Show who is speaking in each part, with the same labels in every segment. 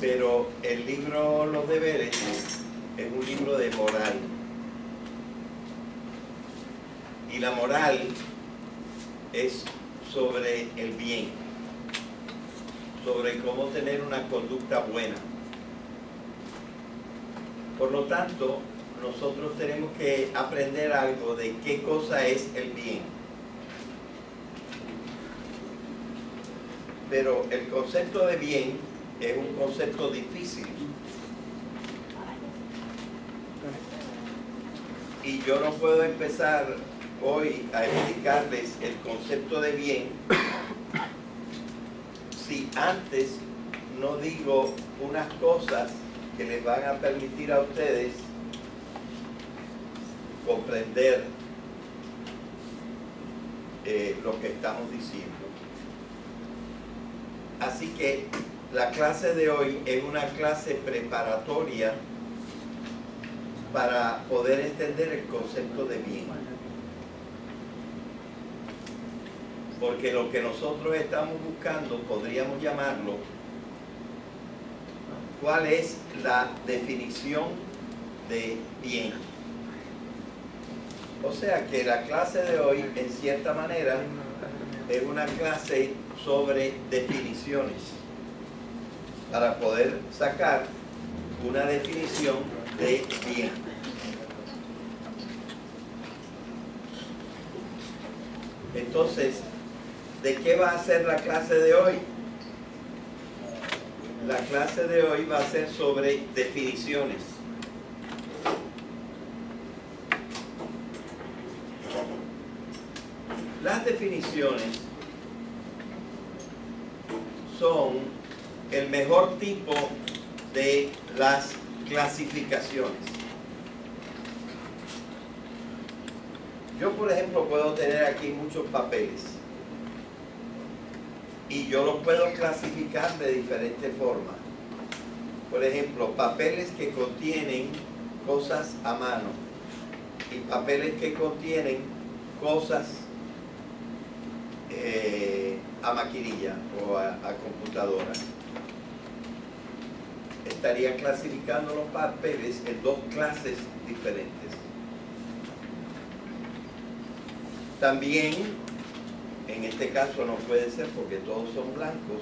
Speaker 1: pero el libro Los Deberes es un libro de moral. Y la moral es sobre el bien, sobre cómo tener una conducta buena. Por lo tanto, nosotros tenemos que aprender algo de qué cosa es el bien. Pero el concepto de bien es un concepto difícil. Y yo no puedo empezar hoy a explicarles el concepto de bien si antes no digo unas cosas que les van a permitir a ustedes comprender lo que estamos diciendo. Así que la clase de hoy es una clase preparatoria para poder entender el concepto de bien. Porque lo que nosotros estamos buscando, podríamos llamarlo, ¿cuál es la definición de bien? O sea que la clase de hoy, en cierta manera, es una clase sobre definiciones, para poder sacar una definición de bien. Entonces, ¿de qué va a ser la clase de hoy? La clase de hoy va a ser sobre definiciones. Las definiciones son el mejor tipo de las clasificaciones. Yo, por ejemplo, puedo tener aquí muchos papeles y yo los puedo clasificar de diferentes formas. Por ejemplo, papeles que contienen cosas a mano y papeles que contienen cosas a maquinilla o a computadora. Estaría clasificando los papeles en dos clases diferentes. También, en este caso no puede ser porque todos son blancos,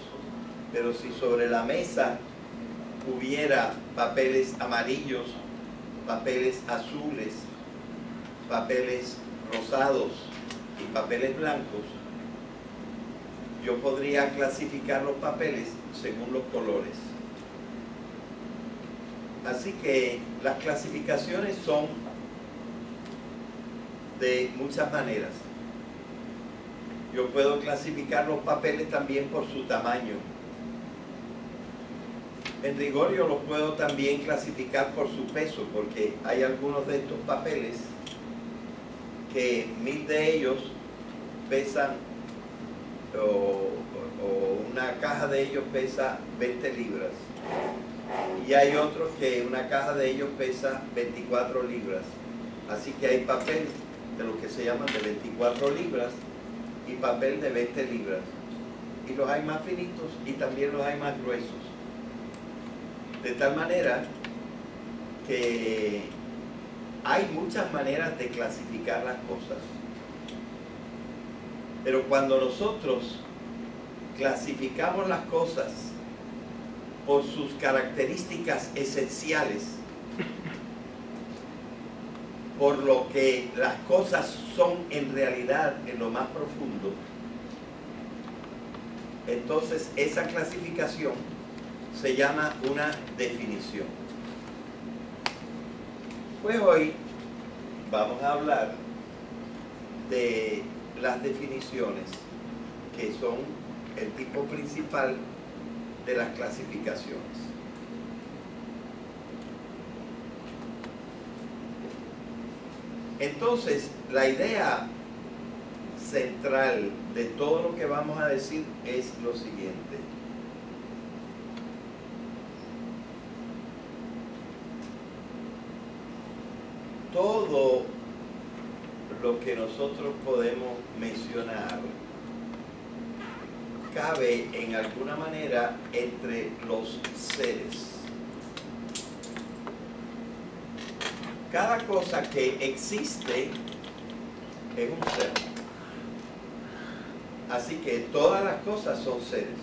Speaker 1: pero si sobre la mesa hubiera papeles amarillos, papeles azules, papeles rosados y papeles blancos, yo podría clasificar los papeles según los colores. Así que las clasificaciones son de muchas maneras. Yo puedo clasificar los papeles también por su tamaño. En rigor yo los puedo también clasificar por su peso, porque hay algunos de estos papeles que 1000 de ellos pesan, o una caja de ellos pesa 20 libras. Y hay otros que una caja de ellos pesa 24 libras. Así que hay papel de lo que se llaman de 24 libras y papel de 20 libras. Y los hay más finitos y también los hay más gruesos. De tal manera que hay muchas maneras de clasificar las cosas. Pero cuando nosotros clasificamos las cosas por sus características esenciales, por lo que las cosas son en realidad en lo más profundo, entonces esa clasificación se llama una definición. Pues hoy vamos a hablar de las definiciones, que son el tipo principal de las clasificaciones. Entonces, la idea central de todo lo que vamos a decir es lo siguiente. Todo lo que nosotros podemos mencionar cabe en alguna manera entre los seres. Cada cosa que existe es un ser. Así que todas las cosas son seres.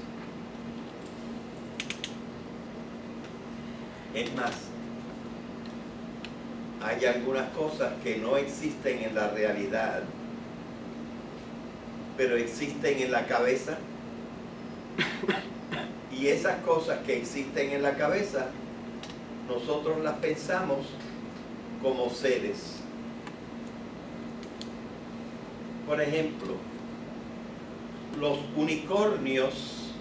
Speaker 1: Es más, hay algunas cosas que no existen en la realidad, pero existen en la cabeza. Y esas cosas que existen en la cabeza, nosotros las pensamos como seres. Por ejemplo, los unicornios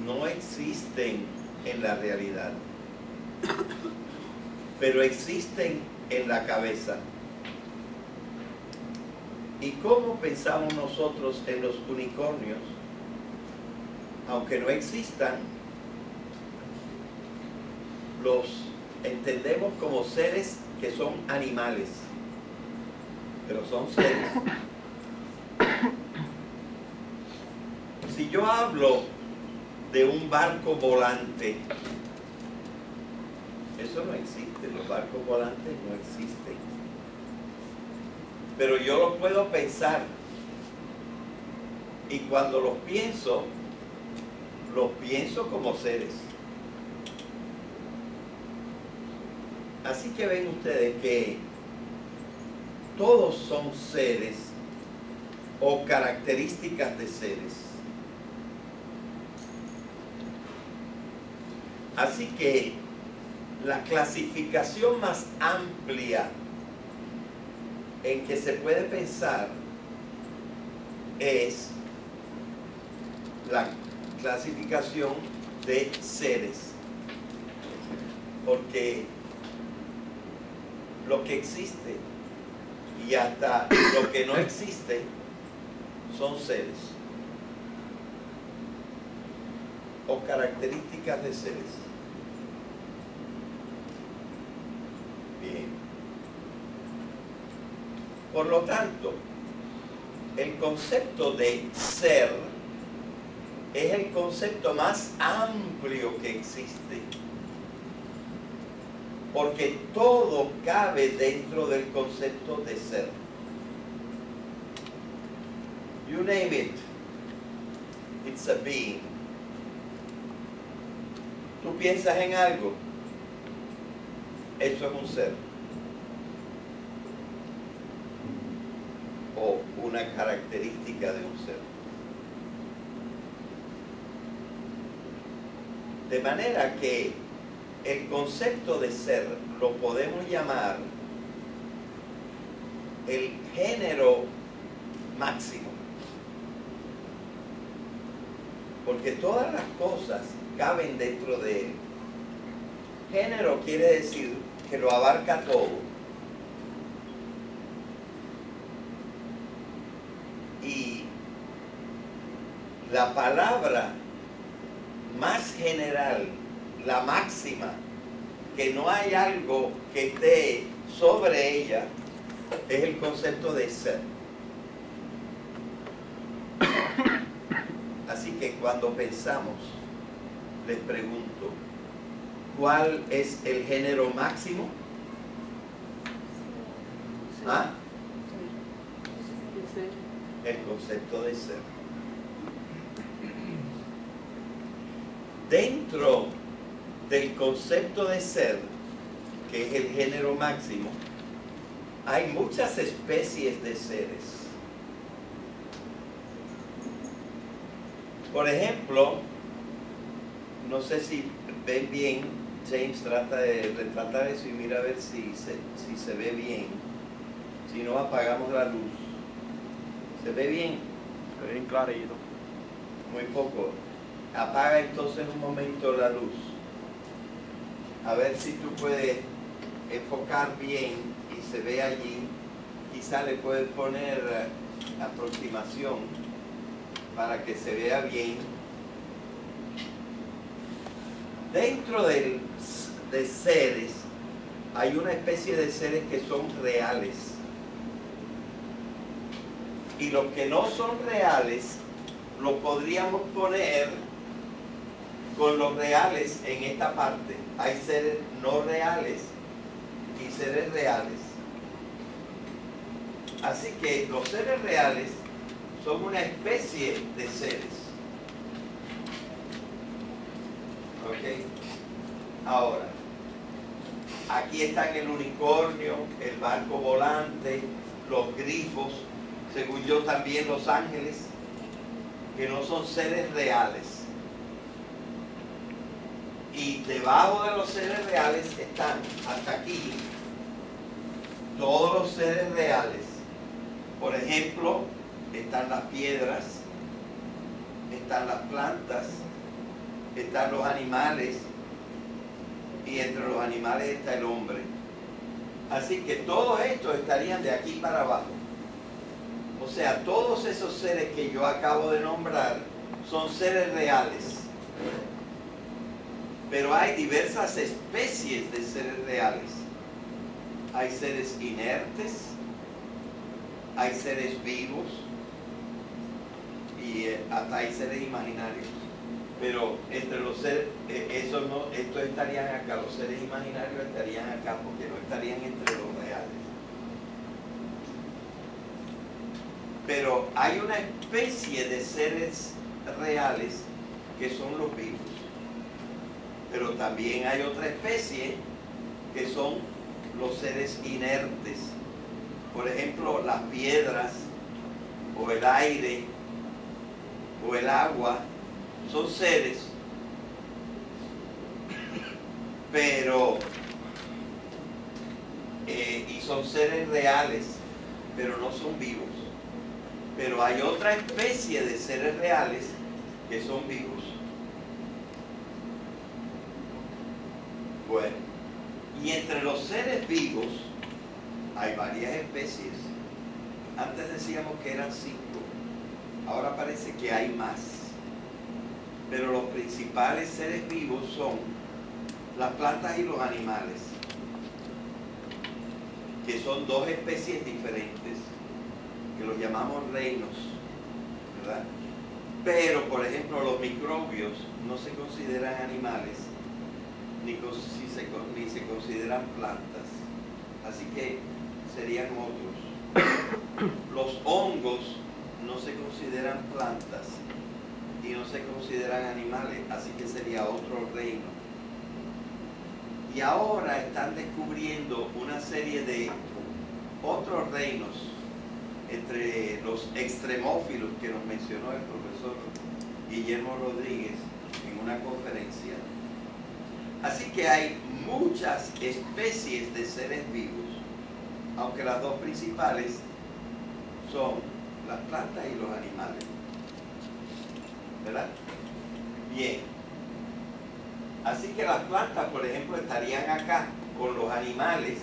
Speaker 1: no existen en la realidad, pero existen en la cabeza. ¿Y cómo pensamos nosotros en los unicornios? Aunque no existan, los entendemos como seres que son animales, pero son seres. Si yo hablo de un barco volante, eso no existe, los barcos volantes no existen. Pero yo los puedo pensar, y cuando los pienso como seres. Así que ven ustedes que todos son seres o características de seres. Así que la clasificación más amplia en que se puede pensar es la clasificación de seres, porque lo que existe y hasta lo que no existe son seres o características de seres. Bien. Por lo tanto, el concepto de ser es el concepto más amplio que existe, porque todo cabe dentro del concepto de ser. You name it, it's a being. Tú piensas en algo, eso es un ser, o una característica de un ser. De manera que el concepto de ser lo podemos llamar el género máximo, porque todas las cosas caben dentro de él. Género quiere decir que lo abarca todo. Y la palabra más general, la máxima, que no hay algo que esté sobre ella, es el concepto de ser. Así que cuando pensamos, les pregunto, ¿cuál es el género máximo? ¿Ah? El concepto de ser. Dentro del concepto de ser, que es el género máximo, hay muchas especies de seres. Por ejemplo, no sé si ven bien, James trata de retratar eso y mira a ver si se ve bien. Si no, apagamos la luz. ¿Se ve bien?
Speaker 2: Se ve bien clarito.
Speaker 1: Muy poco. Apaga entonces un momento la luz. A ver si tú puedes enfocar bien y se ve allí. Quizá le puedes poner aproximación para que se vea bien. Dentro de seres hay una especie de seres que son reales. Y los que no son reales lo podríamos poner con los reales en esta parte. Hay seres no reales y seres reales. Así que los seres reales son una especie de seres. ¿Ok? Ahora, aquí están el unicornio, el barco volante, los grifos, según yo también los ángeles, que no son seres reales. Y debajo de los seres reales están, hasta aquí, todos los seres reales. Por ejemplo, están las piedras, están las plantas, están los animales, y entre los animales está el hombre. Así que todos estos estarían de aquí para abajo. O sea, todos esos seres que yo acabo de nombrar son seres reales. Pero hay diversas especies de seres reales. Hay seres inertes, hay seres vivos y hasta hay seres imaginarios. Pero entre los seres, estos estarían acá, los seres imaginarios estarían acá porque no estarían entre los reales. Pero hay una especie de seres reales que son los vivos. Pero también hay otra especie que son los seres inertes. Por ejemplo, las piedras, o el aire, o el agua, son seres, pero, y son seres reales, pero no son vivos. Pero hay otra especie de seres reales que son vivos. Bueno, y entre los seres vivos hay varias especies. Antes decíamos que eran 5, ahora parece que hay más. Pero los principales seres vivos son las plantas y los animales, que son dos especies diferentes, que los llamamos reinos, ¿verdad? Pero, por ejemplo, los microbios no se consideran animales, ni se consideran plantas, así que serían otros. Los hongos no se consideran plantas y no se consideran animales, así que sería otro reino. Y ahora están descubriendo una serie de otros reinos, entre los extremófilos que nos mencionó el profesor Guillermo Rodríguez en una conferencia. Así que hay muchas especies de seres vivos, aunque las dos principales son las plantas y los animales. ¿Verdad? Bien. Así que las plantas, por ejemplo, estarían acá con los animales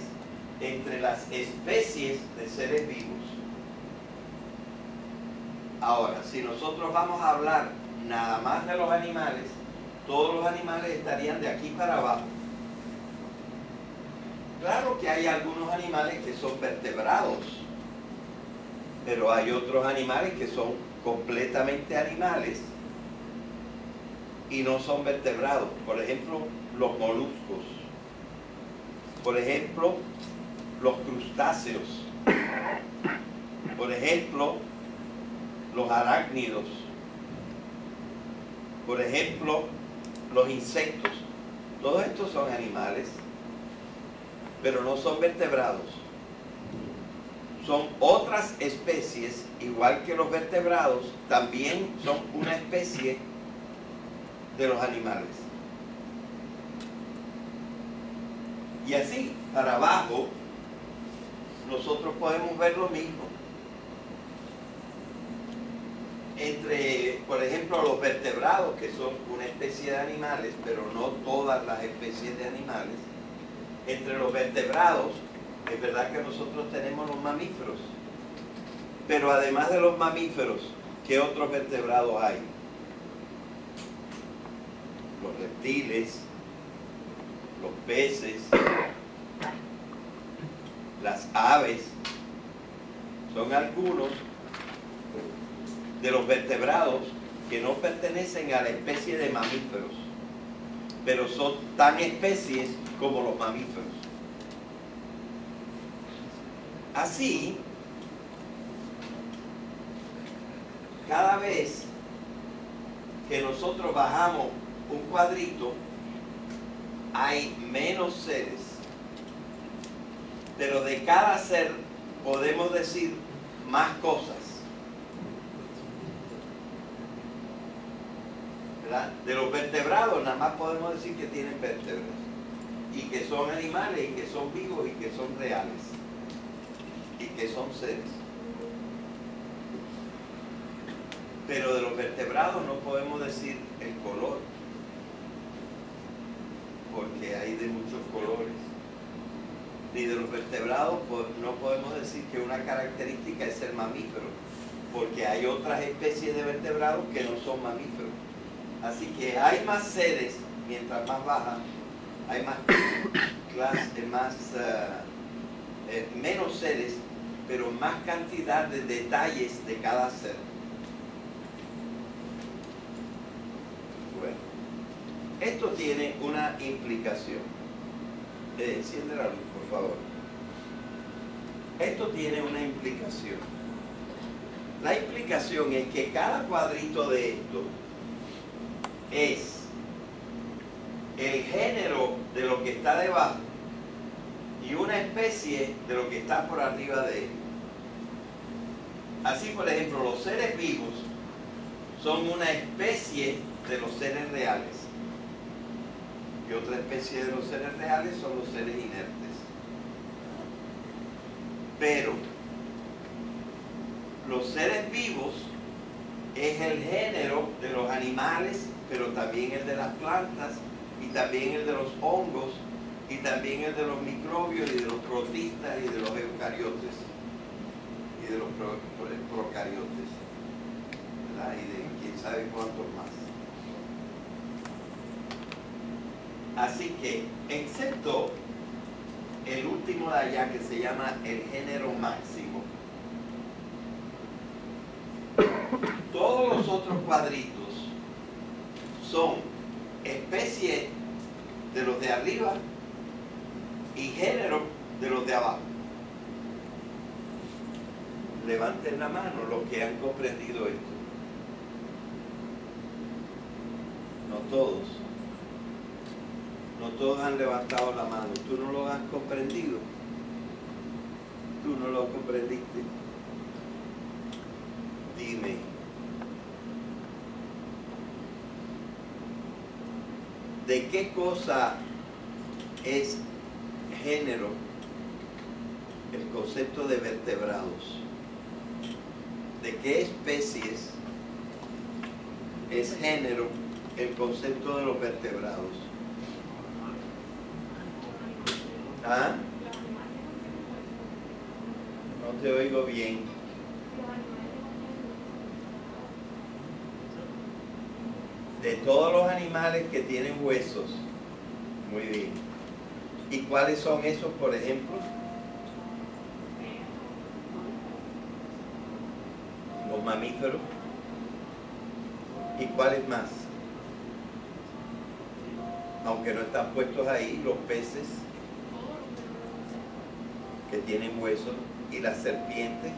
Speaker 1: entre las especies de seres vivos. Ahora, si nosotros vamos a hablar nada más de los animales, todos los animales estarían de aquí para abajo. Claro que hay algunos animales que son vertebrados, pero hay otros animales que son completamente animales y no son vertebrados. Por ejemplo, los moluscos. Por ejemplo, los crustáceos. Por ejemplo, los arácnidos. Por ejemplo, los insectos. Todos estos son animales, pero no son vertebrados. Son otras especies, igual que los vertebrados, también son una especie de los animales. Y así, para abajo, nosotros podemos ver lo mismo. Entre, por ejemplo, los vertebrados, que son una especie de animales, pero no todas las especies de animales. Entre los vertebrados, es verdad que nosotros tenemos los mamíferos, pero además de los mamíferos, ¿qué otros vertebrados hay? Los reptiles, los peces, las aves, son algunos de los vertebrados que no pertenecen a la especie de mamíferos, pero son tan especies como los mamíferos. Así, cada vez que nosotros bajamos un cuadrito, hay menos seres, pero de cada ser podemos decir más cosas, ¿verdad? De los vertebrados nada más podemos decir que tienen vértebras y que son animales y que son vivos y que son reales y que son seres. Pero de los vertebrados no podemos decir el color, porque hay de muchos colores. Ni de los vertebrados no podemos decir que una característica es ser mamífero, porque hay otras especies de vertebrados que no son mamíferos. Así que hay más seres, mientras más baja, hay más menos seres, pero más cantidad de detalles de cada ser. Bueno, esto tiene una implicación. Enciende la luz, por favor. Esto tiene una implicación. La implicación es que cada cuadrito de esto es el género de lo que está debajo y una especie de lo que está por arriba de él. Así, por ejemplo, los seres vivos son una especie de los seres reales. Y otra especie de los seres reales son los seres inertes. Pero los seres vivos es el género de los animales, pero también el de las plantas, y también el de los hongos, y también el de los microbios, y de los protistas, y de los eucariotes, y de los procariotes, ¿verdad? Y de quién sabe cuántos más. Así que, excepto el último de allá, que se llama el género máximo, todos los otros cuadritos son especies de los de arriba y género de los de abajo. Levanten la mano los que han comprendido esto. No todos. No todos han levantado la mano. Tú no lo has comprendido. Tú no lo comprendiste. Dime. ¿De qué cosa es género el concepto de vertebrados? ¿De qué especies es género el concepto de los vertebrados? ¿Ah? No te oigo bien. De todos los animales que tienen huesos. Muy bien. ¿Y cuáles son esos, por ejemplo? Los mamíferos. ¿Y cuáles más? Aunque no están puestos ahí, los peces que tienen huesos, y las serpientes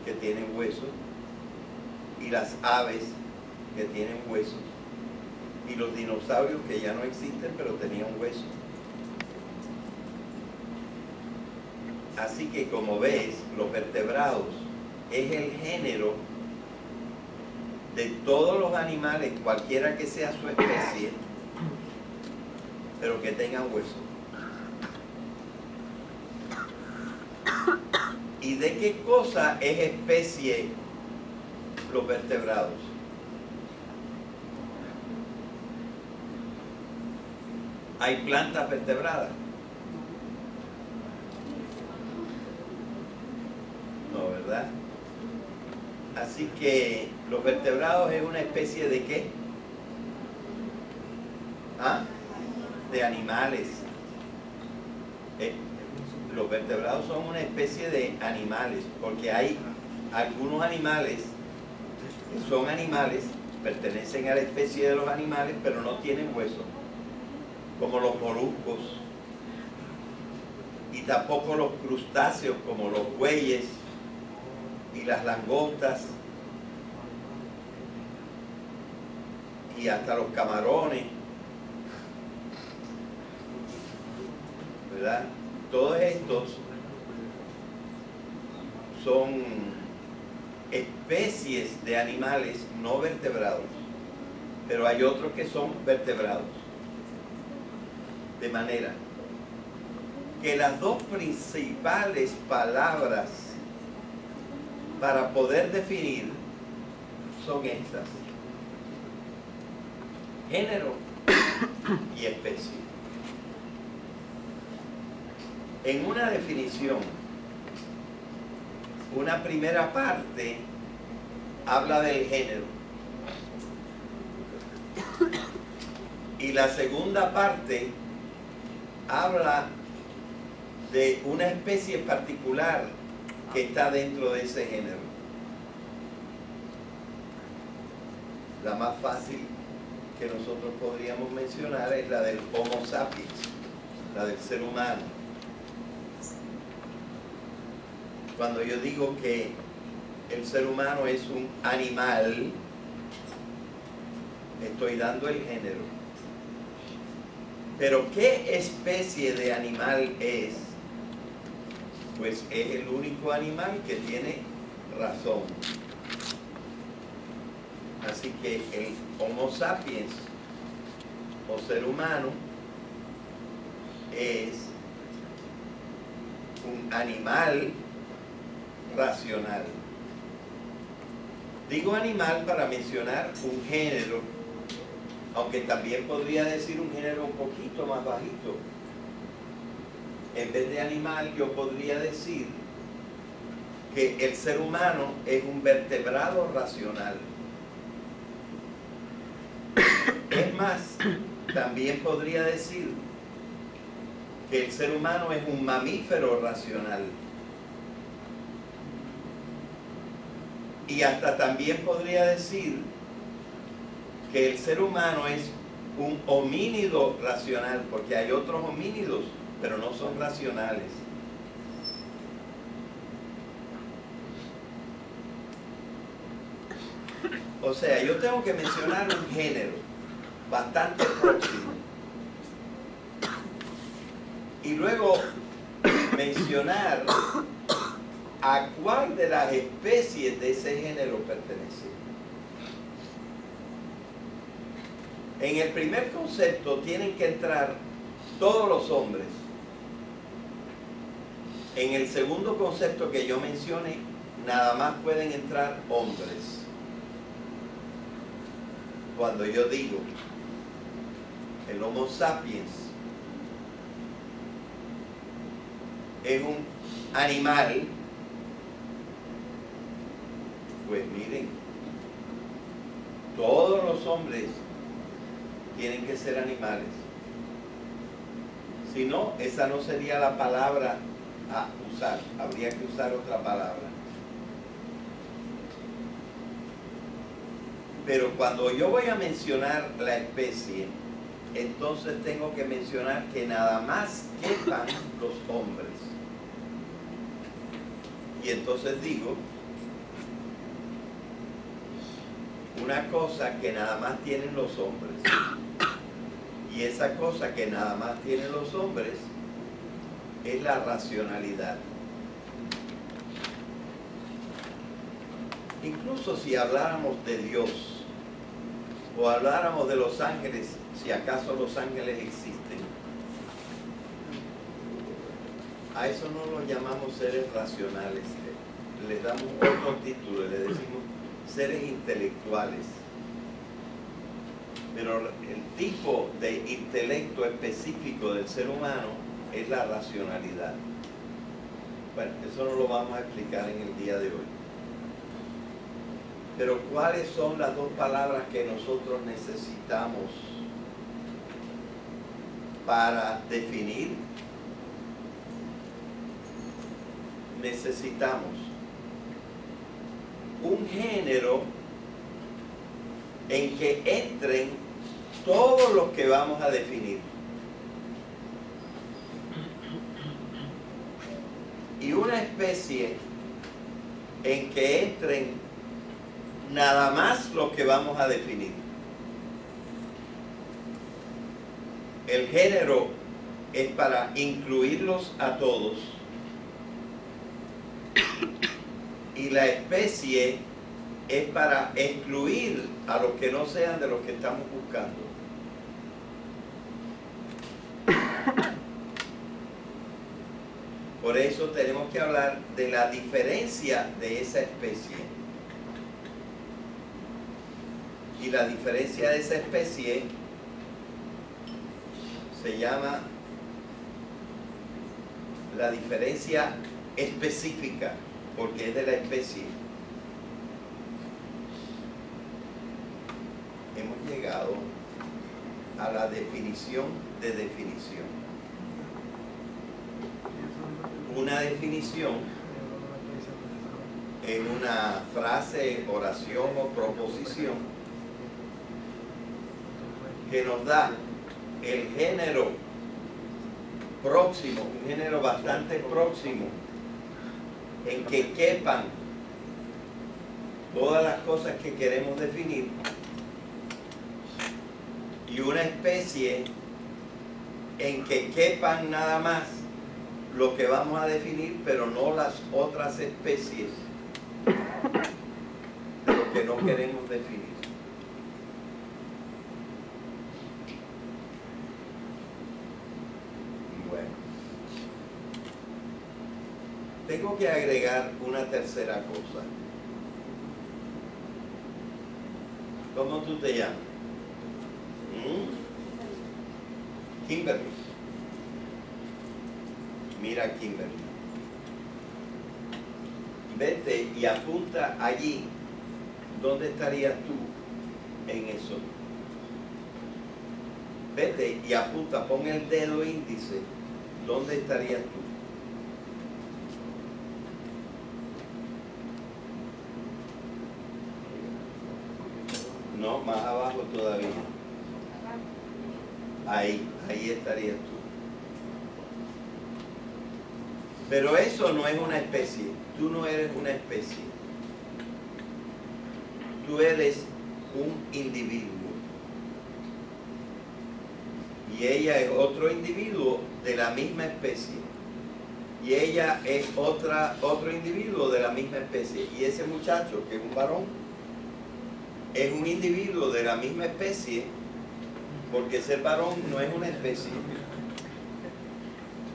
Speaker 1: que tienen huesos, y las aves que tienen huesos, y los dinosaurios que ya no existen pero tenían huesos. Así que, como ves, los vertebrados es el género de todos los animales, cualquiera que sea su especie, pero que tengan huesos. ¿Y de qué cosa es especie los vertebrados? ¿Hay plantas vertebradas? No, ¿verdad? Así que los vertebrados es una especie de ¿qué? ¿Ah? De animales. Los vertebrados son una especie de animales, porque hay algunos animales que son animales, pertenecen a la especie de los animales, pero no tienen huesos, como los moluscos, y tampoco los crustáceos, como los bueyes y las langostas, y hasta los camarones, ¿verdad? Todos estos son especies de animales no vertebrados, pero hay otros que son vertebrados. De manera que las dos principales palabras para poder definir son estas: género y especie. En una definición, una primera parte habla del género y la segunda parte habla de una especie particular que está dentro de ese género. La más fácil que nosotros podríamos mencionar es la del Homo sapiens, la del ser humano. Cuando yo digo que el ser humano es un animal, estoy dando el género. Pero ¿qué especie de animal es? Pues es el único animal que tiene razón. Así que el Homo sapiens, o ser humano, es un animal racional. Digo animal para mencionar un género, aunque también podría decir un género un poquito más bajito. En vez de animal, yo podría decir que el ser humano es un vertebrado racional. Es más, también podría decir que el ser humano es un mamífero racional. Y hasta también podría decir que el ser humano es un homínido racional, porque hay otros homínidos, pero no son racionales. O sea, yo tengo que mencionar un género bastante próximo y luego mencionar a cuál de las especies de ese género pertenece. En el primer concepto tienen que entrar todos los hombres. En el segundo concepto que yo mencioné, nada más pueden entrar hombres. Cuando yo digo el Homo sapiens es un animal, pues miren, todos los hombres tienen que ser animales. Si no, esa no sería la palabra a usar, habría que usar otra palabra. Pero cuando yo voy a mencionar la especie, entonces tengo que mencionar que nada más quepan los hombres. Y entonces digo una cosa que nada más tienen los hombres. Y esa cosa que nada más tienen los hombres es la racionalidad. Incluso si habláramos de Dios o habláramos de los ángeles, si acaso los ángeles existen, a eso no los llamamos seres racionales, les damos otro título, le decimos seres intelectuales. Pero el tipo de intelecto específico del ser humano es la racionalidad. Bueno, eso no lo vamos a explicar en el día de hoy. Pero ¿cuáles son las dos palabras que nosotros necesitamos para definir? Necesitamos un género en que entren todos los que vamos a definir. Y una especie en que entren nada más los que vamos a definir. El género es para incluirlos a todos y la especie es para excluir a los que no sean de los que estamos buscando. Por eso tenemos que hablar de la diferencia de esa especie. Y la diferencia de esa especie se llama la diferencia específica, porque es de la especie. Hemos llegado a la definición de definición. Una definición en una frase, oración o proposición que nos da el género próximo, un género bastante próximo, en que quepan todas las cosas que queremos definir, y una especie en que quepan nada más lo que vamos a definir, pero no las otras especies de lo que no queremos definir. Bueno, tengo que agregar una tercera cosa. ¿Cómo tú te llamas? Kimberly. Mira, Kimberly, vete y apunta allí. ¿Dónde estarías tú en eso? Vete y apunta, pon el dedo índice. ¿Dónde estarías tú? No, más abajo todavía. Ahí estarías tú. Pero eso no es una especie. Tú no eres una especie. Tú eres un individuo. Y ella es otro individuo de la misma especie. Y ella es otro individuo de la misma especie. Y ese muchacho, que es un varón, es un individuo de la misma especie, porque ser varón no es una especie.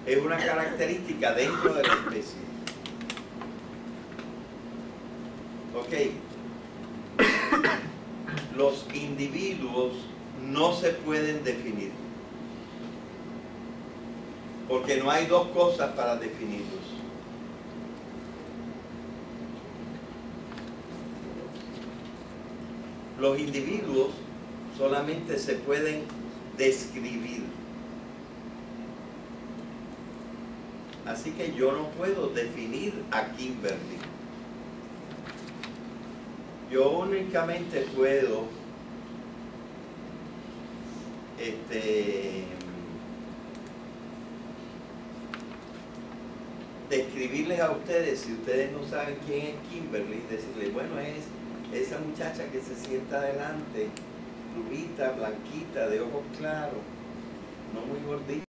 Speaker 1: Es una característica dentro de la especie. Ok. Los individuos no se pueden definir, porque no hay dos cosas para definirlos. Los individuos solamente se pueden describir. Así que yo no puedo definir a Kimberly. Yo únicamente puedo describirles a ustedes, si ustedes no saben quién es Kimberly, decirles, bueno, es esa muchacha que se sienta adelante, rubita, blanquita, de ojos claros, no muy gordita.